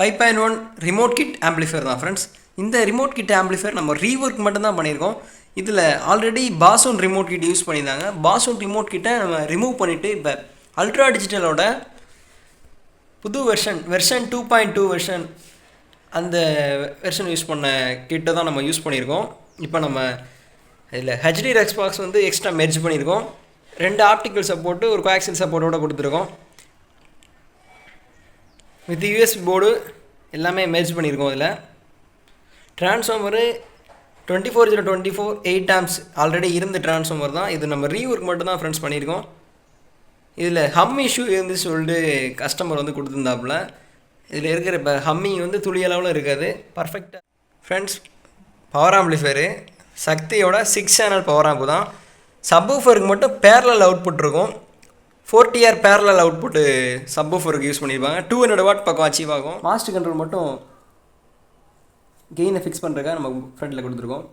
5.1 remote kit amplifier தான் friends. இந்த remote kit amplifier நம்ம ரீவொர்க் மட்டும்தான் பண்ணியிருக்கோம். இதில் ஆல்ரெடி பாசூன் ரிமோட் கிட் யூஸ் பண்ணியிருந்தாங்க. பாசூன் ரிமோட் கிட்டை நம்ம ரிமூவ் பண்ணிவிட்டு இப்போ அல்ட்ரா டிஜிட்டலோட புது வெர்ஷன் 2.2 அந்த வெர்ஷன் யூஸ் பண்ண கிட்டை தான் நம்ம யூஸ் பண்ணியிருக்கோம். இப்போ நம்ம இதில் ஹெச்டி ரெக்ஸ்பாக்ஸ் வந்து எக்ஸ்ட்ரா மெர்ஜ் பண்ணியிருக்கோம். 2 ஆப்டிக்கல் சப்போர்ட்டு ஒரு கோஆக்சியல் சப்போர்ட்டோட கொடுத்துருக்கோம். வித் யூஎஸ்பி போர்டு எல்லாமே மெர்ஜ் பண்ணியிருக்கோம். இதில் ட்ரான்ஸ்ஃபார்மரு 24/24 8 ஆம்ப்ஸ் ஆல்ரெடி இருந்த ட்ரான்ஸ்ஃபார்மர் தான். இது நம்ம ரீஒர்க் மட்டும் தான் ஃப்ரெண்ட்ஸ் பண்ணியிருக்கோம். இதில் ஹம் இஷ்யூ இருந்து சொல்லிட்டு கஸ்டமர் வந்து கொடுத்துருந்தாப்புல. இதில் இருக்கிற இப்போ ஹம்மிங் வந்து துளி அளவில் இருக்காது, பர்ஃபெக்டாக. ஃப்ரெண்ட்ஸ், பவர் ஆம்பிளிஃபையரு சக்தியோட 6 சேனல் பவர் ஆம்பு தான். சப்வூஃபருக்கு மட்டும் பேரலல் அவுட்புட் இருக்கும். 40R பேரலல் அவுட்புட்டு சப்வூஃபருக்கு யூஸ் பண்ணியிருப்பாங்க. 200 வாட் பக்கம் அச்சீவ் ஆகும். மாஸ்டர் கண்ட்ரோல் மட்டும் கெயினை ஃபிக்ஸ் பண்ணுறதுக்காக நம்ம ஃப்ரண்ட்டில் கொடுத்துருக்கோம்.